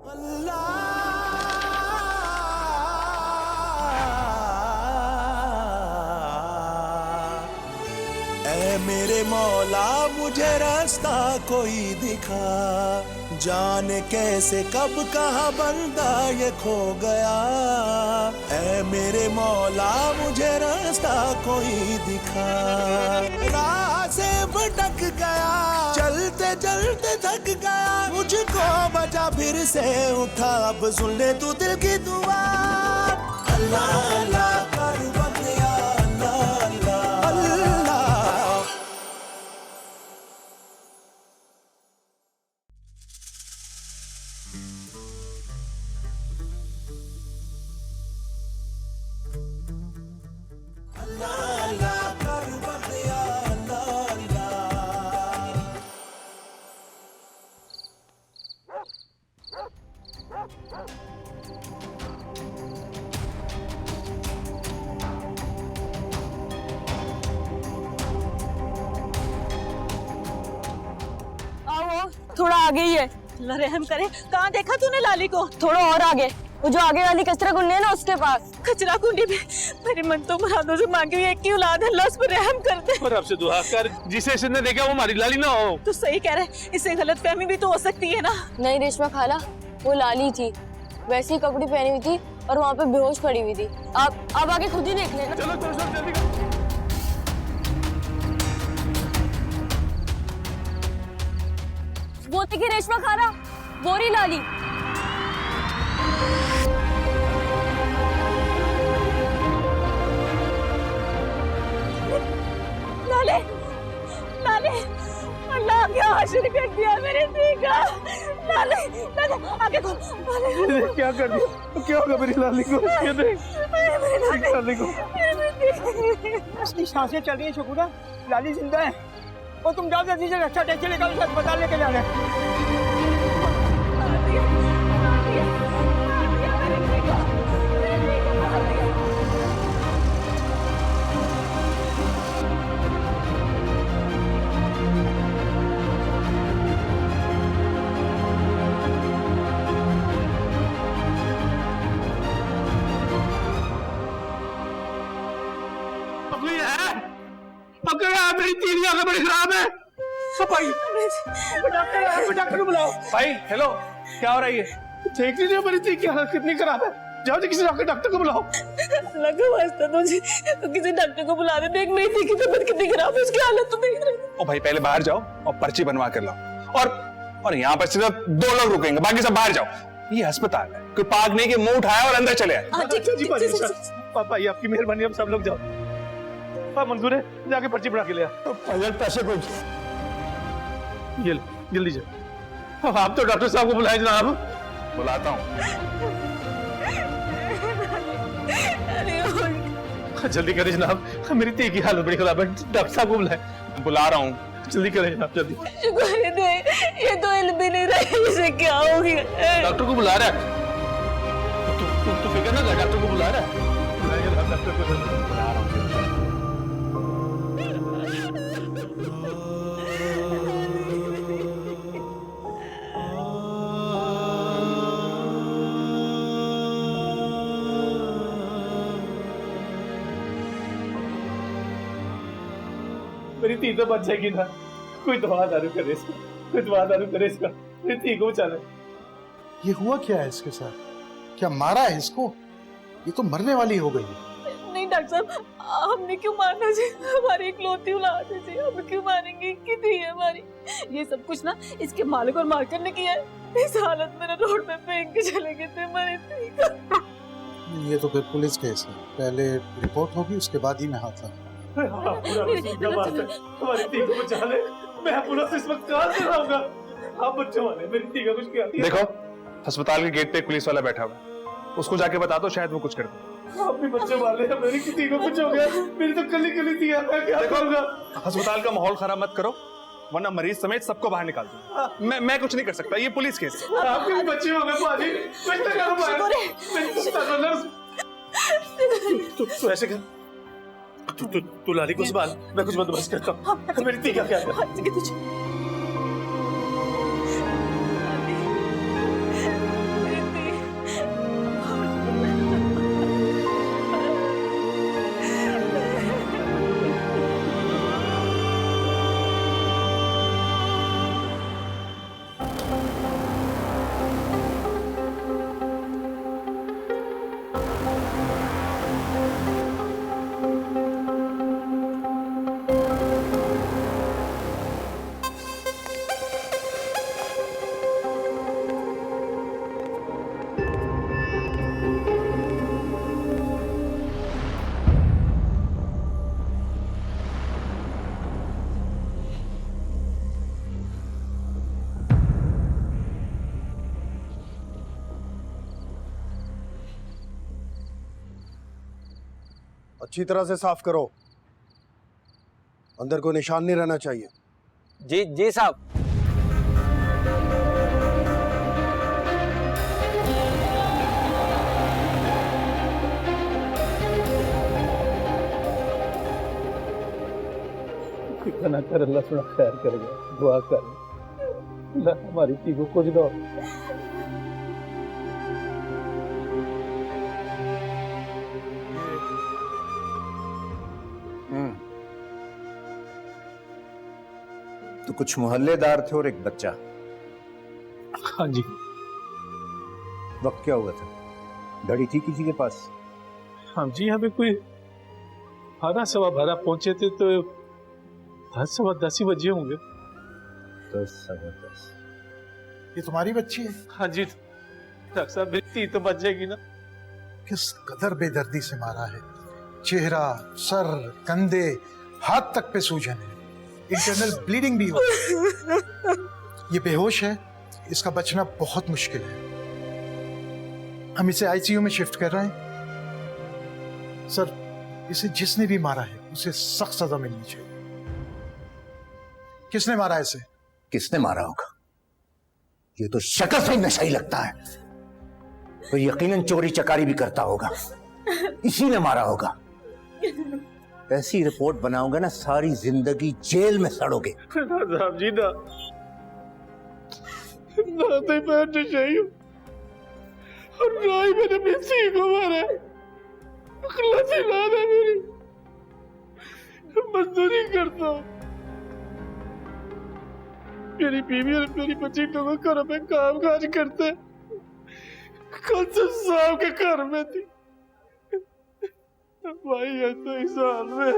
ऐ मेरे मौला मुझे रास्ता कोई दिखा, जाने कैसे कब कहाँ बंदा ये खो गया। ऐ मेरे मौला मुझे रास्ता कोई दिखा, राह से भटक गया, चलते चलते थक गया, मुझको बचा फिर से उठा, अब सुन ले तू दिल की दुआ। अल्लाह अल्लाह कर बंदिया, अल्लाह अल्लाह अल्लाह। थोड़ा आगे ही है। अल्लाह रहम करे। कहाँ देखा तूने लाली को? थोड़ा और आगे, वो जो आगे वाली कचरा कुंडी है ना उसके पास। कचरा कुंडी में? मेरी मन तो मुरादों से मांगी हुई एक ही औलाद है, अल्लाह उस पर रहम कर दे। और आपसे दुआ कर, जिसे इसने देखा वो हमारी लाली ना हो। तू सही कह रहे, इससे गलतफहमी भी तो हो सकती है ना। नहीं रेशमा खाला, वो लाली थी, वैसी कपड़े पहनी हुई थी और वहाँ पे बेहोश पड़ी हुई थी। आप आगे खुद ही देख लेना। चलो चलो चलो जल्दी। वो थी कि रेशमा खाला, वो रही लाली। लाले, लाले, अल्लाह क्या हाशिर कर दिया मेरे दी का। लाले, लाले, आगे को, लाले। क्या कर दिया? क्या होगा मेरी लाली को? ये देख, मेरी लाली को। उसकी सांसें चल रही है शुक्र, लाली जिंदा है। और तुम जाओ जल्दी से रक्षा टैक्सी लेकर उसे अस्पताल लेके जाना है। मेरी तीन आंखें बड़ी खराब है। भाई, डॉक्टर को बुलाओ। भाई हेलो, क्या हो रहा है? देख लीजिए मेरी तीन की हालत कितनी खराब है। जाओ किसी डॉक्टर को बुलाओ। लगा वास्ता तुझे, तो किसी डॉक्टर को बुला दे। देख मेरी थी की तबीयत कितनी खराब है, उसकी हालत तो देख रही है। ओ भाई पहले बाहर जाओ और पर्ची बनवा कर लाओ। और यहाँ पर सिर्फ 2 लोग रुकेंगे, बाकी सब बाहर जाओ। ये अस्पताल है, कोई पाग नहीं कि मुंह उठाया और अंदर चले आए। पापा ये आपकी मेहरबानी, हम सब लोग जाओ। मंजूर है, जाके पर्ची बना के ले आ। पैसे कोई ये जल्दी जाओ। आप तो डॉक्टर साहब को बुलाए जनाब। बुलाता हूँ। जल्दी करें जनाब, मेरी ती की हालत बड़ी खराब है। डॉक्टर साहब को बुलाए। बुला रहा हूँ, जल्दी करें जनाब, जल्दी। शुक्र है, ये तो इल्म भी नहीं रही, इसे क्या हो गया? डॉक्टर को बुला रहा है। तू फिक्र ना कर, डॉक्टर को बुला रहा है। डॉक्टर को बुला रहा हूँ। मेरी ती तो बच जाएगी ना। कोई दवा दारू करे इसका, कोई दवा दारू करे इसका, मेरी ती को बचा ले। ये हुआ क्या है इसके साथ? क्या मारा है इसको? ये तो मरने वाली हो गई है। नहीं डॉक्टर साहब, हमने क्यों मारना जी? हमारी इकलौती औलाद है जी, हम क्यों मारेंगे? कितनी है हमारी? ये सब कुछ ना इसके मालिक और मार्कर ने किया है। इस हालत में रोड पे फेंक के चले गए थे हमारे ती का। ये तो फिर पुलिस केस है, पहले रिपोर्ट होगी उसके बाद ही मैं हाथ लगाऊंगा। हमारी ती को बचा ले। मैं पुलिस इस वक्त कहाँ से लाऊंगा? आप बच्चों वाले, मेरी ती का कुछ किया। देखो अस्पताल के गेट पे एक पुलिस वाला बैठा हुआ है, उसको जाके बता दो, शायद वो कुछ कर दे। आप भी बच्चे वाले हैं, मेरी ती को कुछ हो गया। मेरी तो कली कली थी, मैं क्या करूंगा? अस्पताल का माहौल खराब मत करो, वरना मरीज समेत सबको बाहर निकाल दो। मैं कुछ नहीं कर सकता, ये पुलिस केस है। आपके भी बच्चे हो गए पाजी, कुछ तो करो तू ऐसे कर। तू लाली को संभाल, मैं कुछ बंदोबस्त करता हूँ। मेरी ती का क्या कर? अच्छी तरह से साफ करो, अंदर कोई निशान नहीं रहना चाहिए। जी जी साहब। ना कर, अल्लाह थोड़ा खैर करेगा, दुआ कर अल्लाह हमारी थी को कुछ ना हो। तो कुछ मोहल्लेदार थे और एक बच्चा। हाँ जी। वक्त क्या हुआ था? घड़ी थी किसी के पास? हाँ जी, यहाँ पे कोई 12:15 पहुंचे थे तो 10:10 ही बजे होंगे। 10:10। ये तुम्हारी बच्ची है? हाँ जी डॉक्टर साहब, मेरी थी तो बच जाएगी ना। किस कदर बेदर्दी से मारा है। चेहरा, सर, कंधे, हाथ तक पे सूजन है, इंटरनल ब्लीडिंग भी हो। ये बेहोश है, इसका बचना बहुत मुश्किल है। हम इसे आईसीयू में शिफ्ट कर रहे हैं। सर, इसे जिसने भी मारा है उसे सख्त सजा मिलनी चाहिए। किसने मारा इसे? किसने मारा होगा? ये तो शक्ल से ही नशाई लगता है। तो यकीनन चोरी चकारी भी करता होगा, इसी ने मारा होगा। ऐसी रिपोर्ट बनाओगे ना, सारी जिंदगी जेल में सड़ोगे। साहब जी ना तो मैं नशाई हूँ और ना ही मैंने अपनी सी को मारा। अल्लाह से लाद है मेरी, मजदूरी करता हूँ। मेरी बीवी और मेरी बच्ची दोनों घरों में काम काज करते। कल से साहब के घर में थी भाई, ऐसा इस हाल में।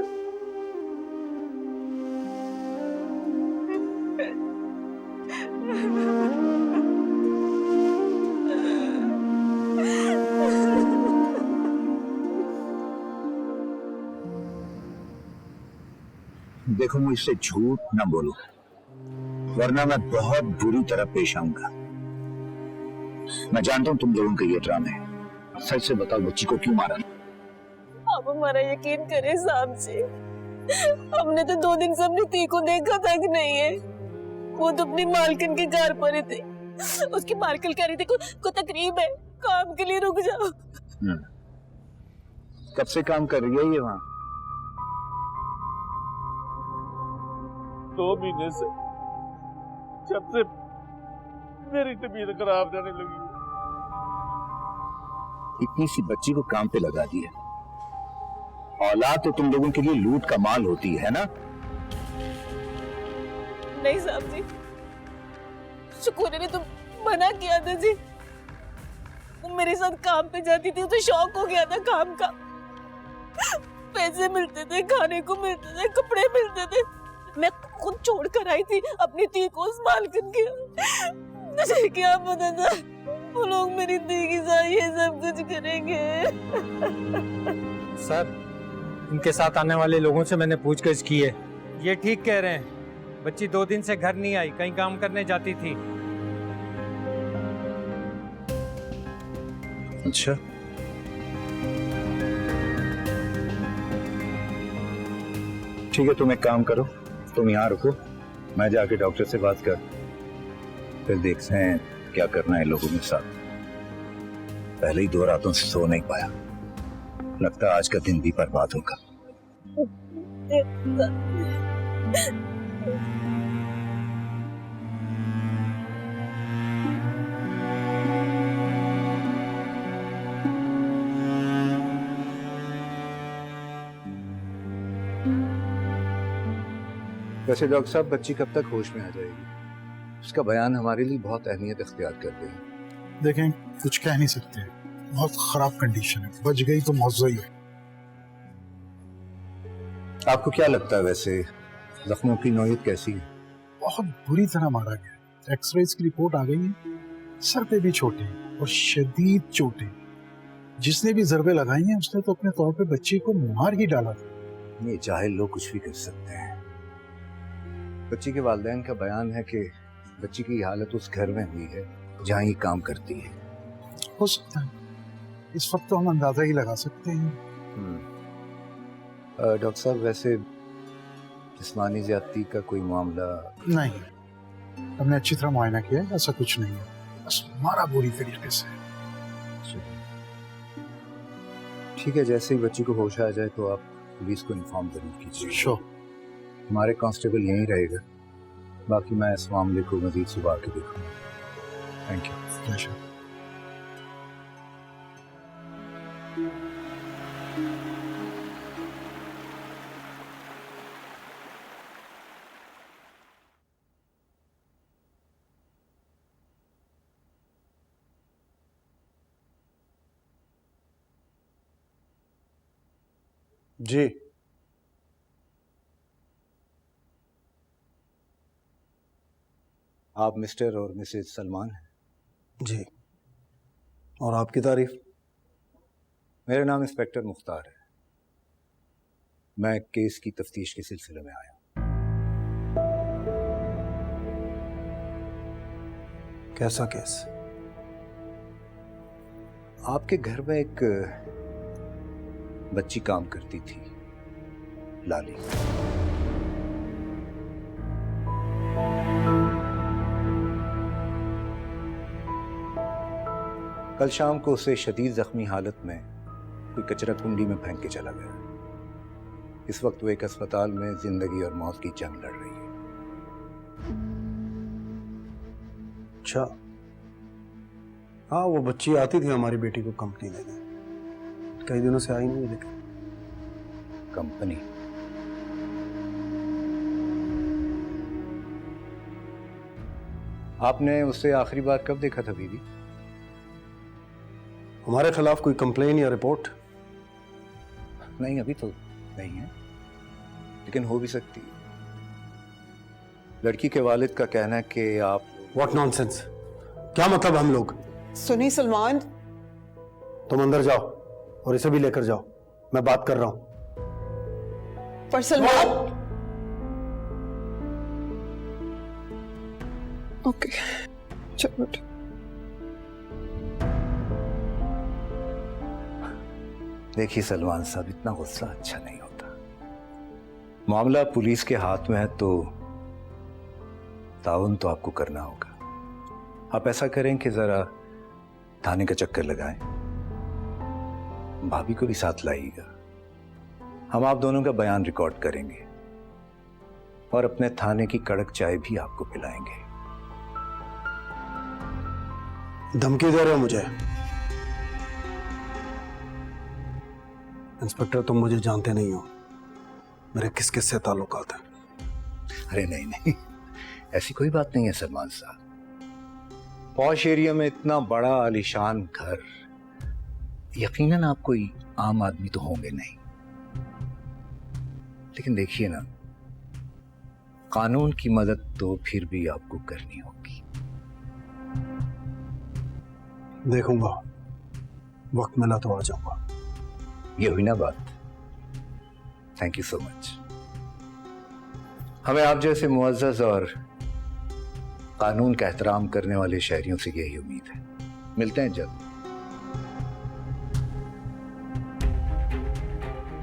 देखो, मुझसे झूठ ना बोलो, वरना मैं बहुत बुरी तरह पेश आऊंगा। मैं जानता हूं तुम लोगों के ये ड्रामे हैं। सच से बताओ, बच्ची को क्यों मारा? आप हमारा यकीन करें साहब जी, हमने तो 2 दिन से अपनी ती को देखा तक नहीं है। वो तो अपनी मालकिन के घर पर ही थी। उसकी मालकिन कह रही थी को तकरीब है, काम के लिए रुक जाओ। कब से काम कर रही है ये वहां? 2 महीने से, जब से मेरी तबीयत खराब जाने लगी। इतनी सी बच्ची को काम पे लगा दिया। औलाद तो तुम लोगों के लिए लूट का माल होती है ना? नहीं साहब जी, शुक्र ने तुम मना किया था जी। वो मेरे साथ काम पे जाती थी, उसे शौक हो गया था काम का। पैसे मिलते थे, खाने को मिलते थे, कपड़े मिलते थे। मैं खुद छोड़ कर आई थी अपनी ती को उस मालकिन के। मुझे क्या पता था वो लोग मेरी ती के साथ ये सब कुछ करेंगे। सर, इनके साथ आने वाले लोगों से मैंने पूछताछ की है। ये ठीक कह रहे हैं, बच्ची 2 दिन से घर नहीं आई, कहीं काम करने जाती थी। अच्छा, ठीक है, तुम एक काम करो, तुम यहाँ रुको, मैं जाके डॉक्टर से बात कर, फिर देखते हैं क्या करना है लोगों के साथ। पहले ही 2 रातों से सो नहीं पाया, लगता है आज का दिन भी बर्बाद होगा। वैसे डॉक्टर साहब, बच्ची कब तक होश में आ जाएगी? उसका बयान हमारे लिए बहुत अहमियत इख्तियार कर रही है। देखें, कुछ कह नहीं सकते, बहुत खराब कंडीशन है। बच गई तो मौजूद ही है। आपको क्या लगता है वैसे जख्मों की नौयत कैसी है? बहुत बुरी तरह मारा गया। एक्सरेज की रिपोर्ट आ गई है। सर पे भी चोटें और शदीद चोटें। जिसने भी जरबे लगाई हैं उसने तो अपने तौर पे बच्ची को मार ही डाला था। ये जाहिल लोग कुछ भी कर सकते हैं। बच्ची के वालिदैन का बयान है कि बच्ची की हालत उस घर में हुई है जहाँ ये काम करती है। हो सकता है, इस वक्त तो हम अंदाजा ही लगा सकते हैं। डॉक्टर साहब, वैसे जिस्मानी ज्यादती का कोई मामला? नहीं, हमने अच्छी तरह मुआयना किया है, ऐसा कुछ नहीं है, बस मारा बुरी तरीके से। ठीक है, जैसे ही बच्ची को होश आ जाए तो आप पुलिस को इन्फॉर्म जरूर कीजिए। श्योर। हमारे कांस्टेबल यहीं रहेगा, बाकी मैं इस मामले को मजीद सुबह के देखूंगा। Thank you. प्लेजर। जी, आप मिस्टर और मिसेज सलमान हैं? जी। और आपकी तारीफ? मेरा नाम इंस्पेक्टर मुख्तार है। मैं केस की तफ्तीश के सिलसिले में आया हूं। कैसा केस? आपके घर में एक बच्ची काम करती थी, लाली। कल शाम को उसे शदीद जख्मी हालत में कोई कचरा कुंडी में फेंक के चला गया। इस वक्त वो एक अस्पताल में जिंदगी और मौत की जंग लड़ रही है। अच्छा, हाँ, वो बच्ची आती थी हमारी बेटी को कंपनी देने, कई दिनों से आई नहीं। लेकिन कंपनी? आपने उसे आखिरी बार कब देखा था बीवी? हमारे खिलाफ कोई कंप्लेन या रिपोर्ट? नहीं, अभी तो नहीं है, लेकिन हो भी सकती है। लड़की के वालिद का कहना है कि आप... व्हाट नॉनसेंस! क्या मतलब हम लोग? सुनी सलमान, तुम अंदर जाओ और इसे भी लेकर जाओ, मैं बात कर रहा हूं। पर सलमान। ओके, चलो। देखिए सलमान साहब, इतना गुस्सा अच्छा नहीं होता। मामला पुलिस के हाथ में है तो ताउन तो आपको करना होगा। आप ऐसा करें कि जरा थाने का चक्कर लगाएं, भाभी को भी साथ लाइएगा। हम आप दोनों का बयान रिकॉर्ड करेंगे और अपने थाने की कड़क चाय भी आपको पिलाएंगे। धमकी दे रहे हो मुझे? इंस्पेक्टर, तुम मुझे जानते नहीं हो, मेरे किस किस से ताल्लुकात हैं। अरे नहीं नहीं, ऐसी कोई बात नहीं है सलमान साहब। पॉश एरिया में इतना बड़ा आलीशान घर, यकीनन आप कोई आम आदमी तो होंगे नहीं। लेकिन देखिए ना, कानून की मदद तो फिर भी आपको करनी होगी। देखूंगा, वक्त मिला तो आ जाऊंगा। ये हुई ना बात। Thank you so much. हमें आप जैसे मुअज़्ज़ज़ और कानून का एहतराम करने वाले शहरियों से यही उम्मीद है। मिलते हैं जल्द।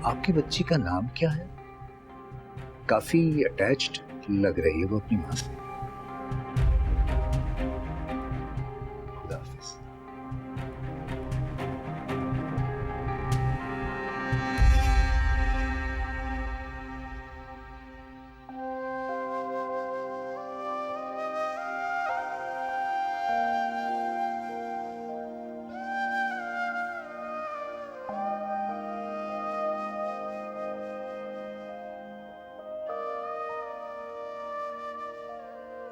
आपकी बच्ची का नाम क्या है? काफी अटैच्ड लग रही है वो अपनी मां से। खुदा हाफिज।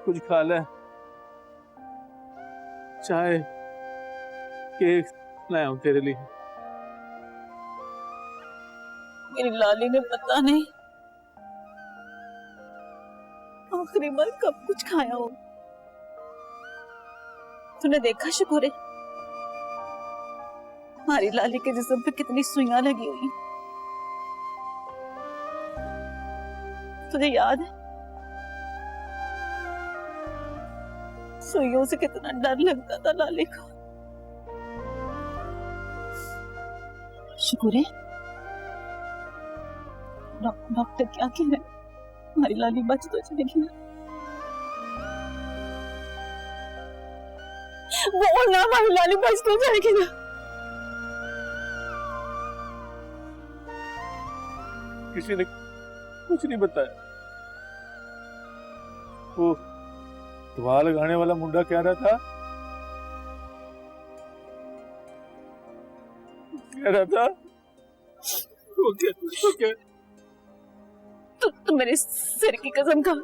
कुछ खा ले, चाय, केक लाया हूं तेरे लिए। मेरी लाली ने पता नहीं आखिरी बार कब कुछ खाया हो। तूने देखा शुक्र है हमारी लाली के जिस्म पे कितनी सुइयां लगी हुई। तुझे याद है सुइयों से कितना डर लगता था लाली को। शुक्र है डॉक्टर क्या कह रहे हैं? हमारी लाली बच तो जाएगी ना? बोल ना, हमारी लाली बच तो जाएगी ना? किसी ने कुछ नहीं बताया। वो दवा लगाने वाला मुंडा कह रहा था, वो तू मेरे सिर की कसम खा,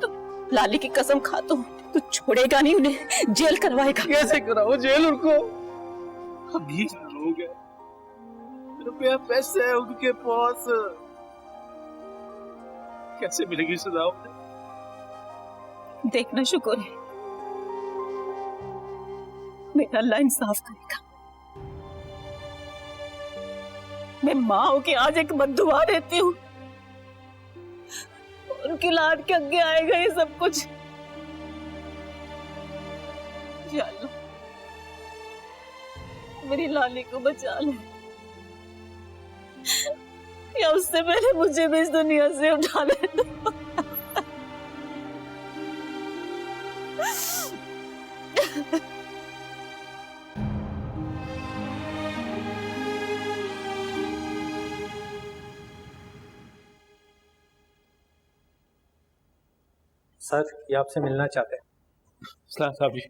तू लाली की कसम खा, तू छोड़ेगा नहीं उन्हें, जेल करवाएगा। कैसे कराओ जेल उनको? हम 20 लोग हैं, रुपया पैसे है उनके पास, कैसे मिलेगी सजा उन्हें? देखना शुक्र है मेरा अल्लाह इंसाफ करेगा। मैं माँ हो के आज एक बद्दुआ देती हूँ, उनकी लाड के आगे आएगा ये सब कुछ। या अल्लाह मेरी लाली को बचा ले, या उससे पहले मुझे भी इस दुनिया से उठा ले। सर, ये आपसे मिलना चाहते हैं। सलाम साहब जी।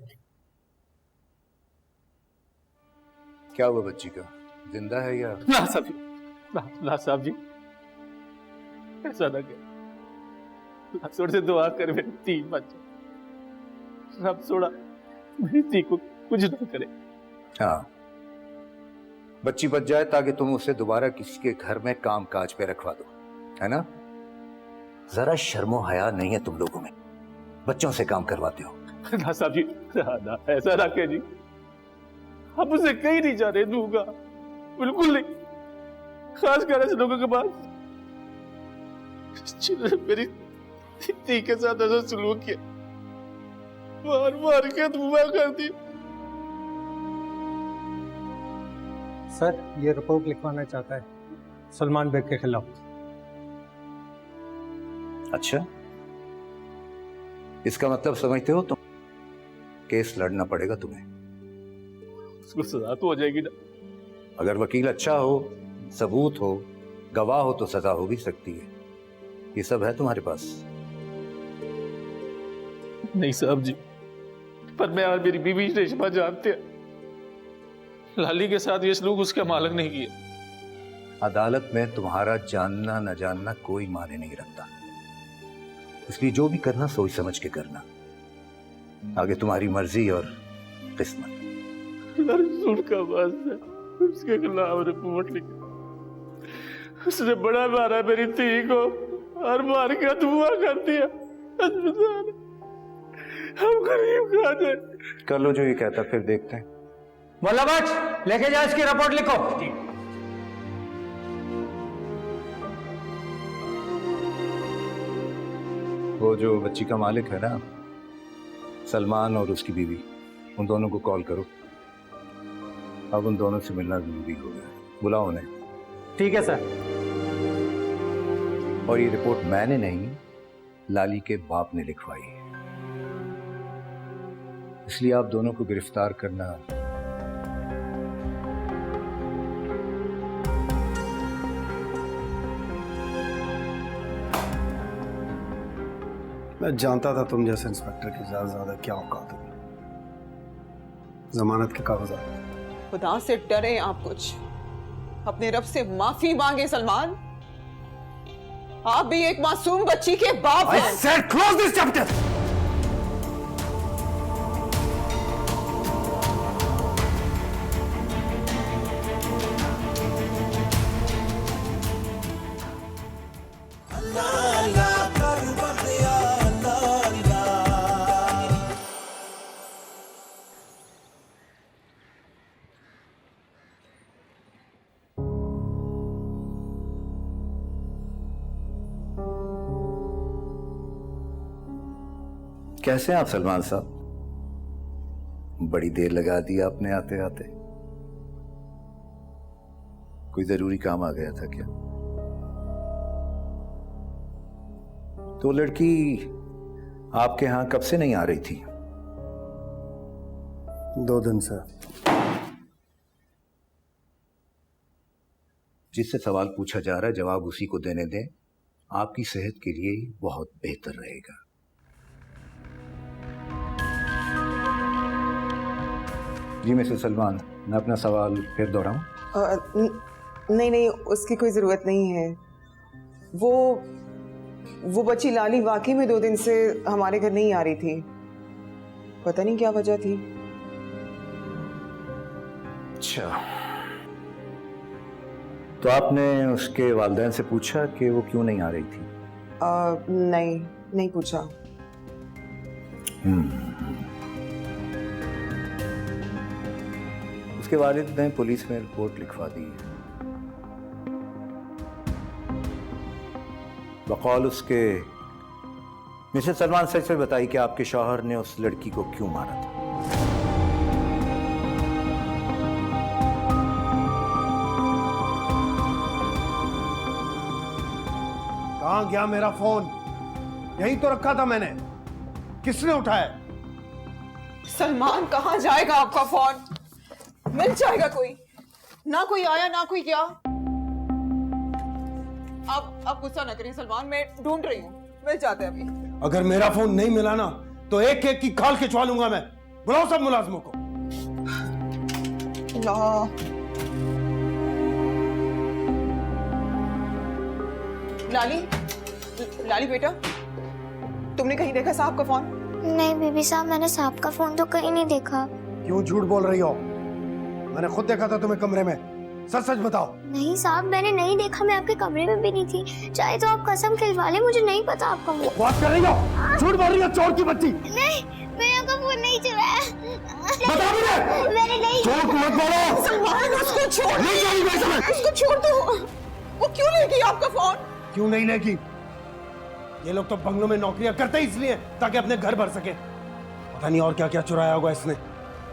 क्या हुआ बच्ची का? जिंदा है या? ना साहब जी, ना साहब जी, ऐसा ना कर। रब से दुआ कर मेरी धी बच, रब सोड़ा मेरी धी को कुछ ना करे। हाँ, बच्ची बच जाए ताकि तुम उसे दोबारा किसी के घर में काम काज पे रखवा दो, है ना? जरा शर्मो हया नहीं है तुम लोगों में, बच्चों से काम करवाते हो। ना साहब जी, ना ऐसा ना कह जी, हम उसे कहीं नहीं जाने दूंगा, बिल्कुल नहीं, खासकर ऐसे लोगों के पास मेरी धी के साथ ऐसा सलूक किया, मार मार के धुआं कर दी। सर, ये रिपोर्ट लिखवाना चाहता है सलमान बेग के खिलाफ। अच्छा, इसका मतलब समझते हो तुम? केस लड़ना पड़ेगा तुम्हें। उसको सजा तो हो जाएगी ना? अगर वकील अच्छा हो, सबूत हो, गवाह हो तो सजा हो भी सकती है। ये सब है तुम्हारे पास? नहीं साहब जी, पर मैं और मेरी बीवी रेशमा जानते हैं लाली के साथ ये सलूक उसका मालिक नहीं किया। अदालत में तुम्हारा जानना न जानना कोई माने नहीं रखता, इसलिए जो भी करना सोच समझ के करना, आगे तुम्हारी मर्जी और किस्मत। अर्जुन का बस है, उसके खिलाफ रिपोर्ट लिखी, उसने बड़ा मारा मेरी धी को और मार के धुआं कर दिया। हम गरीब खाते। कर लो जो ये कहता, फिर देखते हैं। मोला बच, लेके जाओ, इसकी रिपोर्ट लिखो। वो जो बच्ची का मालिक है ना, सलमान और उसकी बीवी, उन दोनों को कॉल करो। अब उन दोनों से मिलना जरूरी हो गया, बुलाओ उन्हें। ठीक है सर। और ये रिपोर्ट मैंने नहीं, लाली के बाप ने लिखवाई है, इसलिए आप दोनों को गिरफ्तार करना मैं जानता था तुम जैसे इंस्पेक्टर की ज्यादा क्या औकात होगी। जमानत के कागजात। खुदा से डरे आप कुछ, अपने रब से माफी मांगे सलमान। आप भी एक मासूम बच्ची के बाप हैं। I said close this chapter. कैसे हैं आप सलमान साहब? बड़ी देर लगा दी आपने आते आते। कोई जरूरी काम आ गया था क्या? तो लड़की आपके यहां कब से नहीं आ रही थी? 2 दिन से। जिससे सवाल पूछा जा रहा है जवाब उसी को देने दें, आपकी सेहत के लिए बहुत बेहतर रहेगा। जी मिस्टर सलमान, मैं अपना सवाल फिर दोहराऊं? नहीं नहीं, उसकी कोई जरूरत नहीं है। वो बच्ची लाली वाकई में 2 दिन से हमारे घर नहीं आ रही थी। पता नहीं क्या वजह थी। अच्छा, तो आपने उसके वालिदैन से पूछा कि वो क्यों नहीं आ रही थी? नहीं पूछा। उसके वालिद ने पुलिस में रिपोर्ट लिखवा दी है। बकौल उसके, मिस्टर सलमान सच से बताइए कि आपके शौहर ने उस लड़की को क्यों मारा था? कहाँ गया मेरा फोन? यहीं तो रखा था मैंने। किसने उठाया? सलमान, कहाँ जाएगा आपका फोन? मिल जाएगा कोई। ना कोई आया ना कोई क्या। आप गुस्सा ना करिए सलमान, मैं ढूंढ रही हूँ, मिल जाते हैं अभी। अगर मेरा फोन नहीं मिला ना तो एक एक की खाल खिंचवा लूंगा मैं। बुलाओ सब मुलाजिमों को। लाली बेटा, तुमने कहीं देखा साहब का फोन? नहीं बीबी साहब, मैंने साहब का फोन तो कहीं नहीं देखा। क्यों झूठ बोल रही हो? मैंने खुद देखा था तुम्हें कमरे में। सच सच बताओ। नहीं साहब, मैंने नहीं देखा। मैं आपके कमरे में भी नहीं थी। चाहे तो आप कसम खिलवा ले, मुझे नहीं पता आपका फोन। बात कर रही हो? झूठ बोल रही हो चोर की बच्ची। नहीं, मैंने आपका फोन नहीं चुराया। बता मुझे। मैंने नहीं। झूठ मत बोलो। सलमान, उसको छोड़। नहीं जाऊंगा इस समय। उसको छोड़ दो। वो क्यों लेगी आपका फोन? क्यों नहीं लेगी? ये लोग तो बंगलों में नौकरियां करते ही इसलिए ताकि अपने घर भर सके। पता नहीं और क्या क्या चुराया होगा इसने।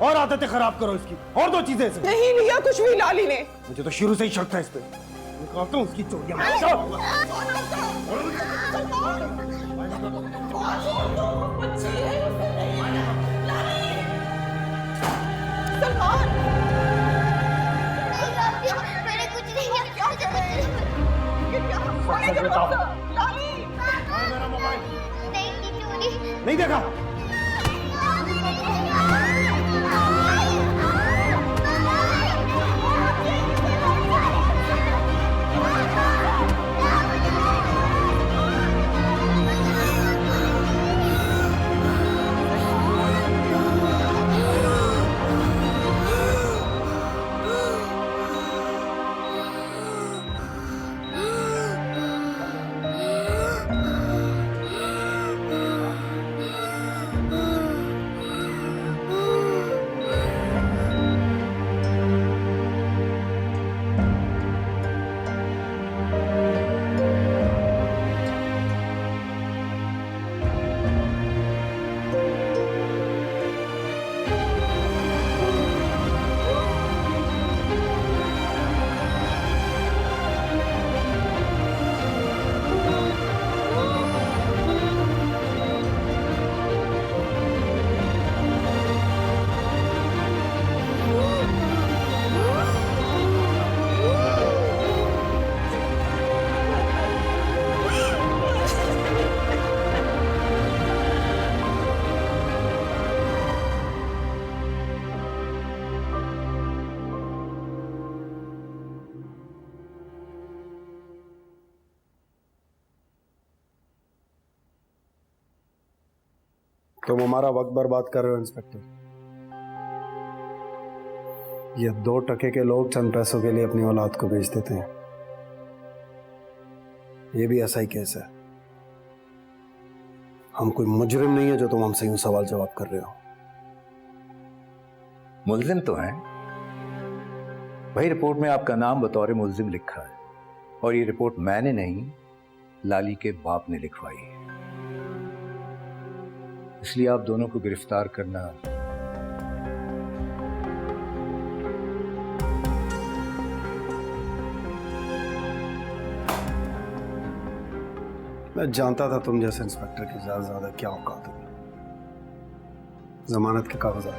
और आदतें खराब करो इसकी। और 2 चीजें से नहीं लिया कुछ भी लाली ने। मुझे तो शुरू से ही शक था इस पे। निकालता हूं उसकी चोरियां। सलमान, मैंने कुछ नहीं किया। मुझे कुछ नहीं की चोरी। नहीं देखा? तुम हमारा वक्त बर्बाद कर रहे हो इंस्पेक्टर। ये 2 टके के लोग चंद पैसों के लिए अपनी औलाद को बेच देते हैं। ये भी ऐसा ही केस है। हम कोई मुजरिम नहीं है जो तुम हमसे यूं सवाल जवाब कर रहे हो। मुल्जिम तो हैं भाई, रिपोर्ट में आपका नाम बतौर मुल्जिम लिखा है और ये रिपोर्ट मैंने नहीं, लाली के बाप ने लिखवाई है। इसलिए आप दोनों को गिरफ्तार करना मैं जानता था तुम जैसे इंस्पेक्टर की ज्यादा क्या औकात होगी। जमानत के कागजात।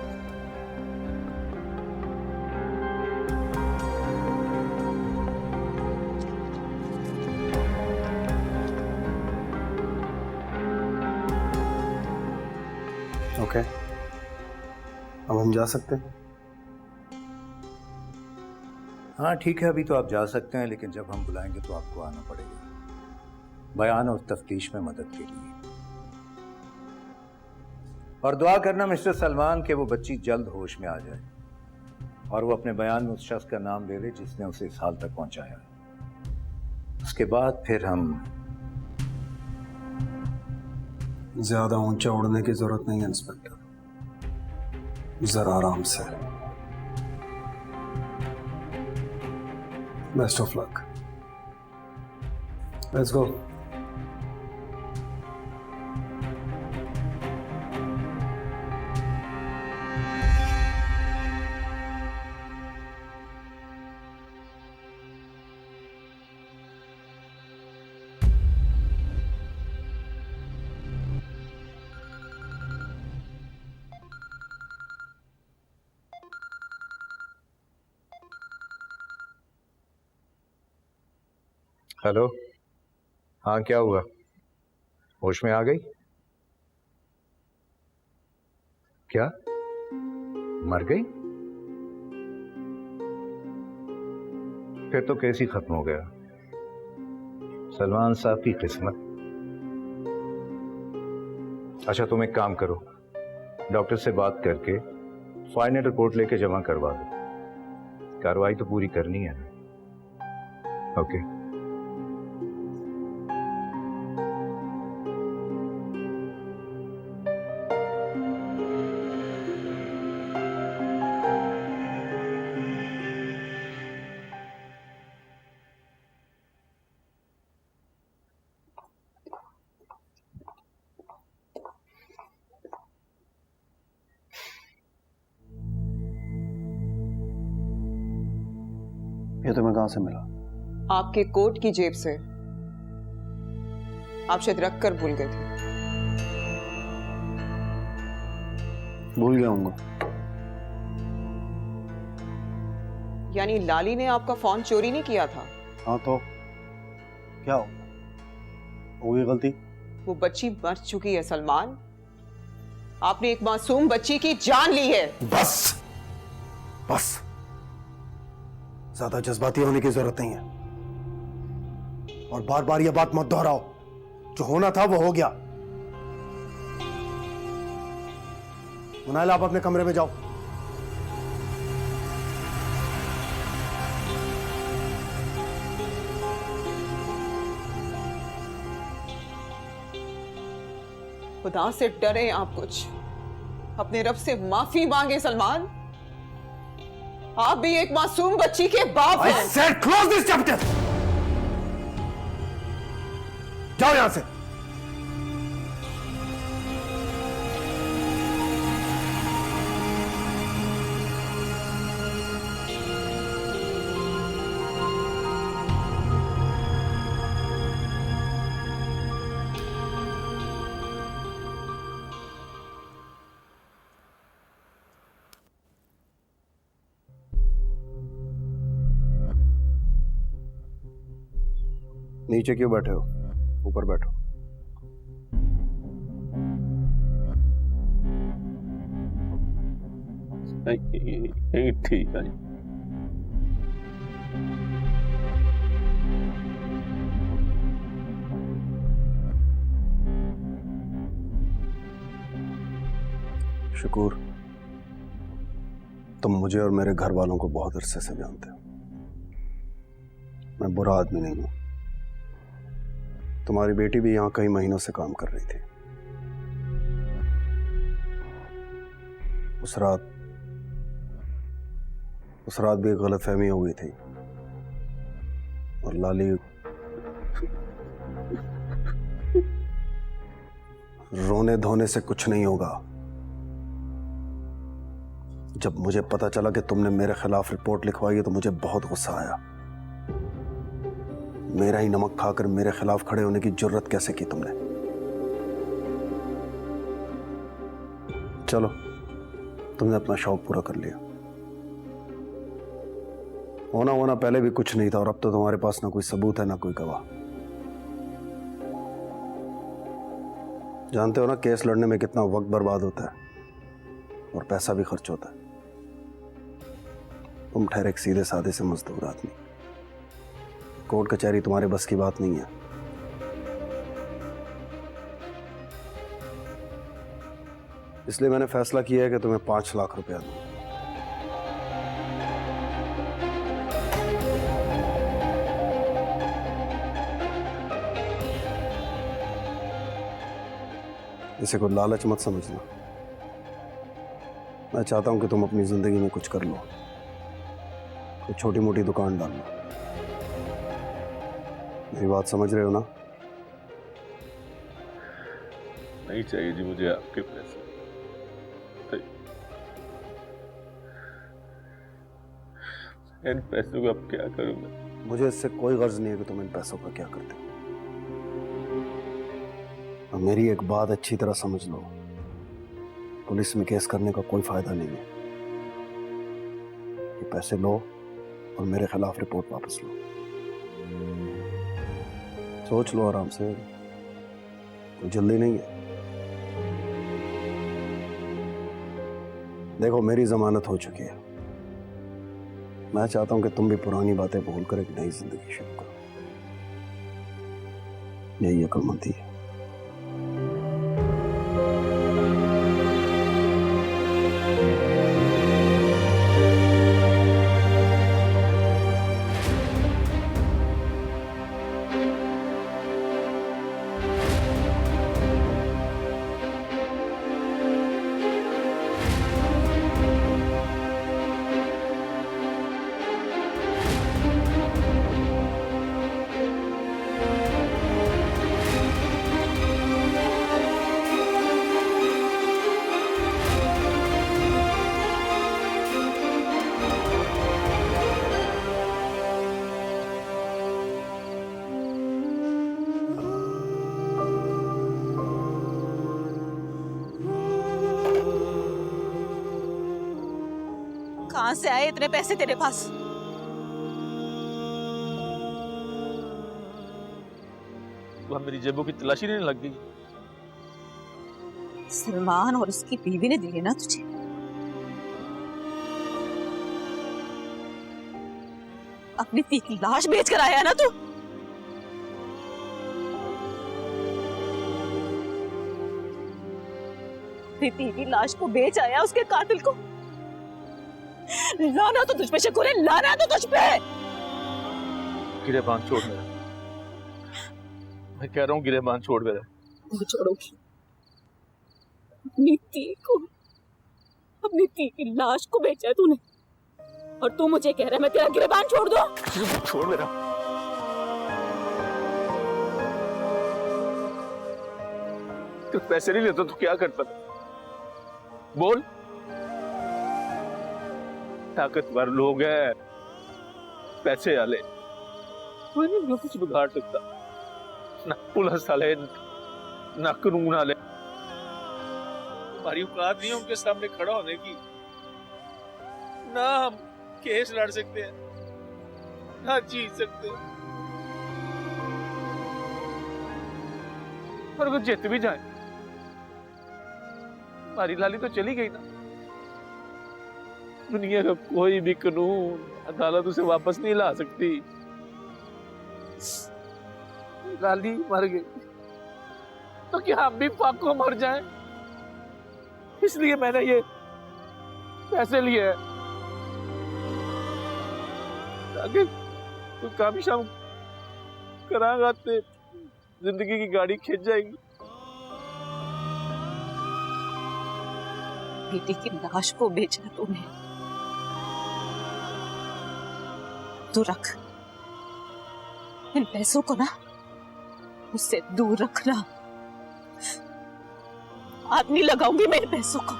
ओके, अब हम जा सकते हैं? हाँ ठीक है, अभी तो आप जा सकते हैं, लेकिन जब हम बुलाएंगे तो आपको आना पड़ेगा, बयान और तफ्तीश में मदद के लिए। और दुआ करना मिस्टर सलमान कि वो बच्ची जल्द होश में आ जाए और वो अपने बयान में उस शख्स का नाम ले ले जिसने उसे इस हाल तक पहुंचाया। उसके बाद फिर हम ज्यादा ऊंचा उड़ने की जरूरत नहीं है इंस्पेक्टर, जरा आराम से। Best of luck, let's go. Hello, हाँ क्या हुआ? होश में आ गई? क्या मर गई? फिर तो केस ही खत्म हो गया। सलमान साहब की किस्मत। अच्छा तुम एक काम करो, डॉक्टर से बात करके फाइनल रिपोर्ट लेके जमा करवा दो। कार्रवाई तो पूरी करनी है। ओके। ये तुम्हें कहां से मिला? आपके कोट की जेब से। आप शायद रख कर भूल गए थे। भूल गया हूंगा। यानी लाली ने आपका फोन चोरी नहीं किया था? हाँ तो क्या हो गई गलती? वो बच्ची मर चुकी है सलमान। आपने एक मासूम बच्ची की जान ली है। बस बस, ज्यादा जज्बाती होने की जरूरत नहीं है और बार बार यह बात मत दोहराओ। जो होना था वो हो गया। मुनाइल, आप अपने कमरे में जाओ। खुदा से डरे आप कुछ। अपने रब से माफी मांगे सलमान। आप भी एक मासूम बच्ची के बाप हैं। I said close this chapter. जाओ यहां से। नीचे क्यों बैठे हो? ऊपर बैठो। ठीक है। शकूर, तुम मुझे और मेरे घर वालों को बहुत अरसे से जानते हो। मैं बुरा आदमी नहीं हूं। तुम्हारी बेटी भी यहां कई महीनों से काम कर रही थी। उस रात भी एक गलतफहमी हो गई थी और लाली रोने धोने से कुछ नहीं होगा। जब मुझे पता चला कि तुमने मेरे खिलाफ रिपोर्ट लिखवाई है तो मुझे बहुत गुस्सा आया। मेरा ही नमक खाकर मेरे खिलाफ खड़े होने की जुर्रत कैसे की तुमने? चलो, तुमने अपना शौक पूरा कर लिया। होना पहले भी कुछ नहीं था और अब तो तुम्हारे पास ना कोई सबूत है ना कोई गवाह। जानते हो ना केस लड़ने में कितना वक्त बर्बाद होता है और पैसा भी खर्च होता है। तुम ठहरे एक सीधे साधे से मजदूर आदमी, कोर्ट कचहरी तुम्हारे बस की बात नहीं है। इसलिए मैंने फैसला किया है कि तुम्हें 5 लाख रुपया दूं। इसे कोई लालच मत समझना। मैं चाहता हूं कि तुम अपनी जिंदगी में कुछ कर लो, कोई छोटी मोटी दुकान डाल लो। मेरी बात समझ रहे हो ना? नहीं चाहिए जी मुझे आपके पैसे। इन पैसों का अब क्या करूंगा? मुझे इससे कोई गर्ज नहीं है कि तुम इन पैसों का क्या करते हो। और मेरी एक बात अच्छी तरह समझ लो, पुलिस में केस करने का कोई फायदा नहीं है। ये पैसे लो और मेरे खिलाफ रिपोर्ट वापस लो। सोच लो आराम से, कोई जल्दी नहीं है। देखो, मेरी जमानत हो चुकी है। मैं चाहता हूं कि तुम भी पुरानी बातें भूलकर एक नई जिंदगी शुरू करो। यही अक्लमंदी है। कहां से आए इतने पैसे तेरे पास? वह मेरी जेबों की तलाशी नहीं लग गई? सलमान और उसकी बीवी ने दिए ना तुझे? अपनी पी की लाश बेच कर आया ना तू? अपनी पी की लाश को बेच आया उसके कातिल को। लाना तो तुझ पे शकूर है, लाना तो तुझ पे। गिरेबान छोड़ मेरा, मैं कह रहा हूँ गिरेबान छोड़ मेरा। छोड़ोगी अपनी पी की लाश को बेचा है तूने, और तू मुझे कह रहा है मैं तेरा गिरेबान छोड़ दूं? छोड़ मेरा। तू पैसे नहीं लेता तो क्या करता? बोल। ताकतवर लोग हैं, पैसे वाले, कोई नहीं कुछ बिगाड़ सकता। ना पुलिस वाले, ना कानून वाले। हमारी औकात नहीं है उनके सामने खड़ा होने की। ना हम केस लड़ सकते हैं, ना जीत सकते हैं। और अगर जीत भी जाए, हमारी लाली तो चली गई ना। दुनिया का कोई भी कानून, अदालत उसे वापस नहीं ला सकती। लाली मर गई तो क्या हम भी पाको मर जाएं? इसलिए मैंने ये पैसे लिए हैं ताकि कोई काम शाम करांगा तो जिंदगी की गाड़ी खिंच जाएगी। बेटी की लाश को बेचा तूने, तो रख इन पैसों को ना, उससे दूर रखना। हाथ नहीं लगाऊंगी मेरे पैसों को।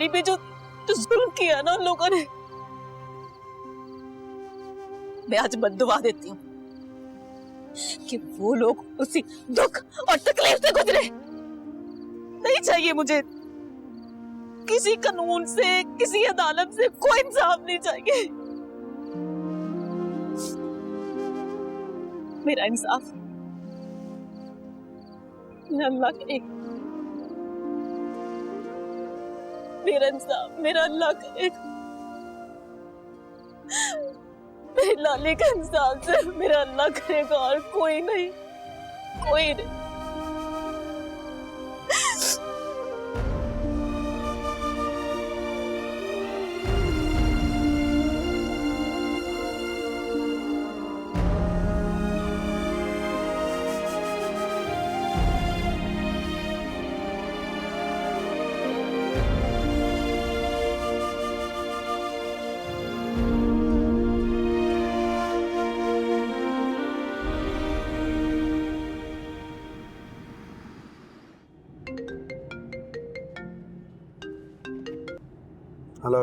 लाली पे जो जुल्म किया ना उन लोगों ने, मैं आज बद्दुआ देती हूँ कि वो लोग उसी दुख और तकलीफ से गुजरे। नहीं चाहिए मुझे किसी कानून से, किसी अदालत से कोई इंसाफ नहीं चाहिए। मेरा इंसाफ मेरा अल्लाह करेगा, मेरा इंसाफ मेरा अल्लाह करेगा। मेरी लाली का इंसाफ सिर्फ मेरा अल्लाह करेगा और कोई नहीं, कोई नहीं। हेलो।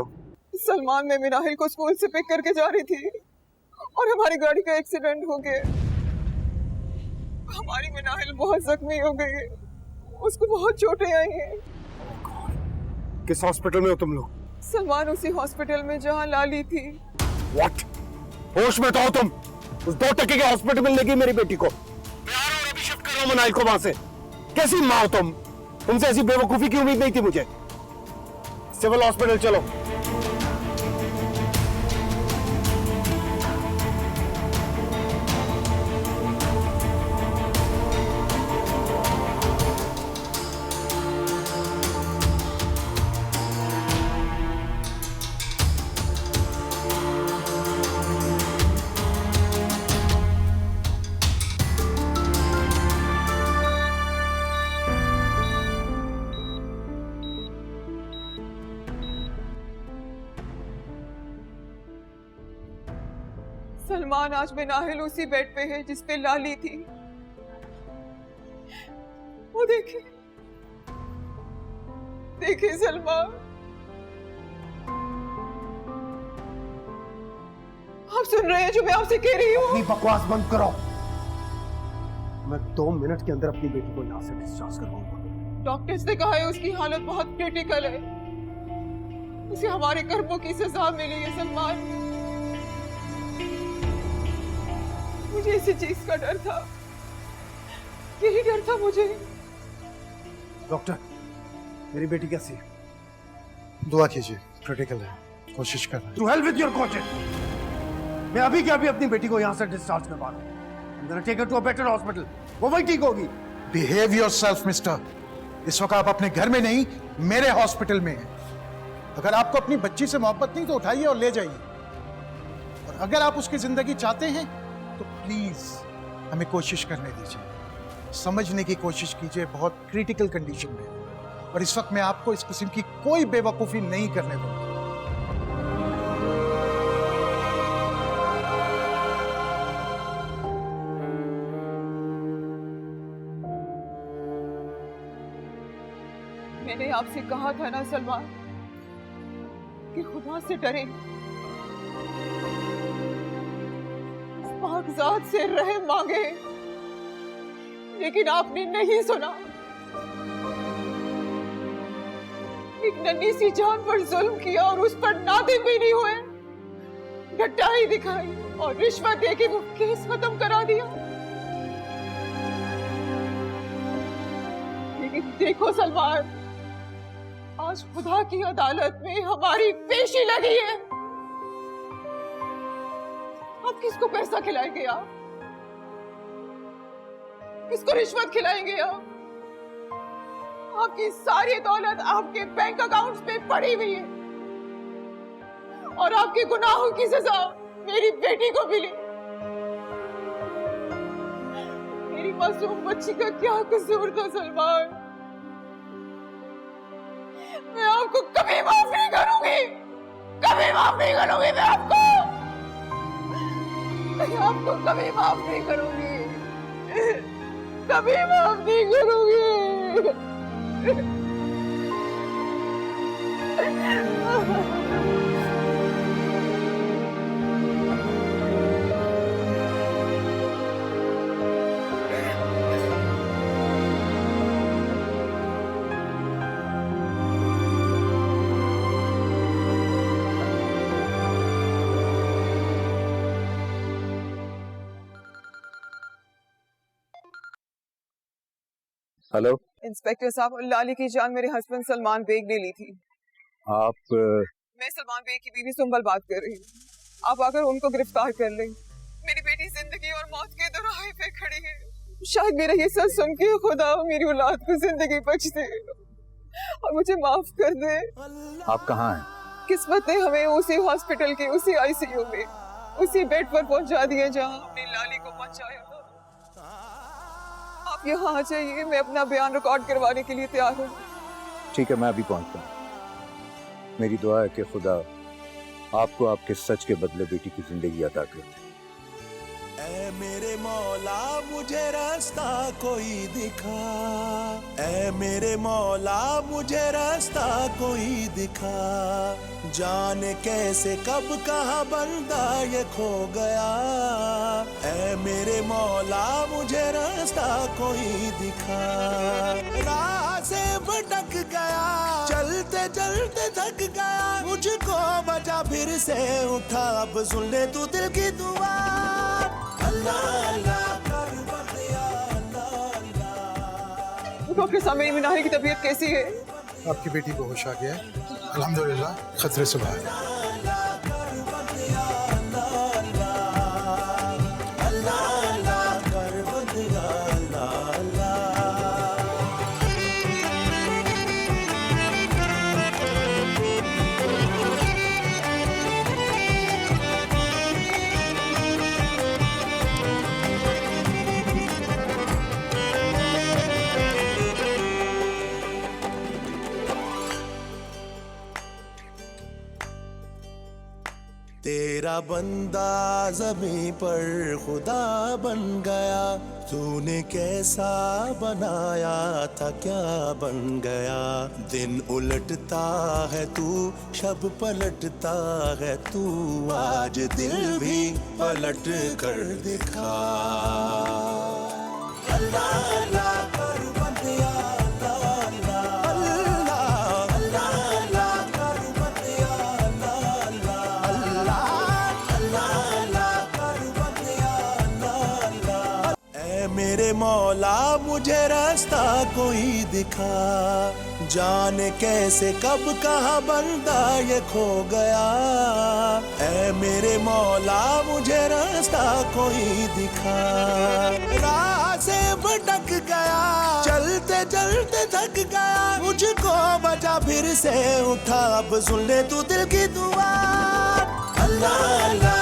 सलमान, मैं मिनाहिल को स्कूल से पिक करके जा रही थी और हमारी गाड़ी का एक्सीडेंट हो गया। हमारी मिनाहिल बहुत जख्मी हो गई है, उसको बहुत चोटें आई हैं। किस हॉस्पिटल में हो तुम लोग? सलमान, उसी हॉस्पिटल में जहाँ लाली थी। व्हाट? होश में तो हो तुम? उस 2 टके के हॉस्पिटल में लेगी मेरी बेटी को। मैं आ रहा हूँ, अभी शिफ्ट कर रहा हूँ मिनाहिल को वहां से। कैसी माँ हो तुम? तुमसे ऐसी बेवकूफी की उम्मीद नहीं थी मुझे। सिविल हॉस्पिटल चलो। सलमान, आज मिनाहिल उसी बेड पे है जिस पे लाली थी। वो देखिए, देखिए सलमान, आप सुन रहे हैं जो मैं आपसे कह रही हूँ? अपनी बकवास बंद करो। मैं 2 मिनट के अंदर अपनी बेटी को यहाँ से डिस्चार्ज करवाऊंगा। डॉक्टर्स ने कहा है उसकी हालत बहुत क्रिटिकल है, उसे हमारे कर्मों की सजा मिली है। सलमान, मुझे इसी चीज का डर था, यही डर था मुझे। डॉक्टर, मेरी बेटी कैसी है? दुआ कीजिए, क्रिटिकल है, कोशिश कर रहे हैं। टू हेल विद योर कोशिश। मैं अभी के अभी अपनी बेटी को यहाँ से डिस्चार्ज करवा रहा हूँ। I'm gonna take her to a better hospital. वो वही ठीक होगी। Behave yourself mister. इस वक्त आप अपने घर में नहीं, मेरे हॉस्पिटल में हैं। अगर आपको अपनी बच्ची से मोहब्बत नहीं तो उठाइए और ले जाइए, और अगर आप उसकी जिंदगी चाहते हैं तो प्लीज हमें कोशिश करने दीजिए, समझने की कोशिश कीजिए। बहुत क्रिटिकल कंडीशन में है और इस वक्त मैं आपको इस किस्म की कोई बेवकूफी नहीं करने दूंगा। मैंने आपसे कहा था ना सलमान कि खुदा से डरे, पाकज़ात से रहम मांगे, लेकिन आपने नहीं सुना। एक नन्ही सी जान पर जुल्म किया और उस पर नादिम भी नहीं हुए। डटाई दिखाई और रिश्वत देके वो केस खत्म करा दिया। लेकिन देखो सलमान, आज खुदा की अदालत में हमारी पेशी लगी है। आप किसको पैसा खिलाएंगे? आप किसको रिश्वत खिलाएंगे? आपकी सारी दौलत आपके बैंक अकाउंट्स पे पड़ी हुई है और आपके गुनाहों की सजा मेरी बेटी को मिली। मेरी मासूम बच्ची का क्या कसूर था सलमान? मैं आपको कभी माफ नहीं करूंगी, कभी माफ नहीं करूंगी। मैं आपको कभी माफ नहीं करूंगी, कभी माफ नहीं करूंगी। हेलो, इंस्पेक्टर साहब, लाली की जान मेरे हस्बैंड सलमान बेग ने ली थी। आप मैं सलमान बेग की बीवी सुंबल बात कर रही हूँ। आप आकर उनको गिरफ्तार कर लें। मेरी बेटी जिंदगी और मौत के दरवाजे पे खड़ी है। शायद मेरा ये सच सुन के खुदा मेरी औलाद को जिंदगी बख्श दे और मुझे माफ कर दे। आप कहाँ हैं? किस्मत ने हमें उसी हॉस्पिटल के उसी आईसीयू में उसी बेड पर पहुंचा दिया जहां हमने लाली को पहुंचाया था। आप यहाँ आ जाइए, मैं अपना बयान रिकॉर्ड करवाने के लिए तैयार हूँ। ठीक है, मैं अभी पहुंचता हूँ। मेरी दुआ है कि खुदा आपको आपके सच के बदले बेटी की जिंदगी अता करे। ऐ मेरे मौला मुझे रास्ता कोई दिखा, ऐ मेरे मौला मुझे रास्ता कोई दिखा, जाने कैसे कब कहाँ बंदा ये खो गया। ऐ मेरे मौला मुझे रास्ता कोई दिखा, राह से भटक गया, चलते चलते थक गया, मुझको बचा फिर से उठा, अब सुन ले तू दिल की दुआ। डॉक्टर साहब, मेरी मिनारे की तबीयत कैसी है? आपकी बेटी को होश आ गया है, अल्हम्दुलिल्लाह, खतरे से बाहर है। तेरा बंदा ज़मीं पर खुदा बन गया, तूने कैसा बनाया था क्या बन गया। दिन उलटता है तू, शब पलटता है तू, आज दिल भी पलट कर दिखा। अल्लाह अल्लाह कर बंदिया, मेरे मौला मुझे रास्ता कोई दिखा, जाने कैसे कब कहाँ बंदा ये खो गया। ऐ मेरे मौला मुझे रास्ता कोई दिखा, राह से भटक गया, चलते चलते थक गया, मुझको बचा फिर से उठा, अब सुन ले तू दिल की दुआ। अल्लाह अल्लाह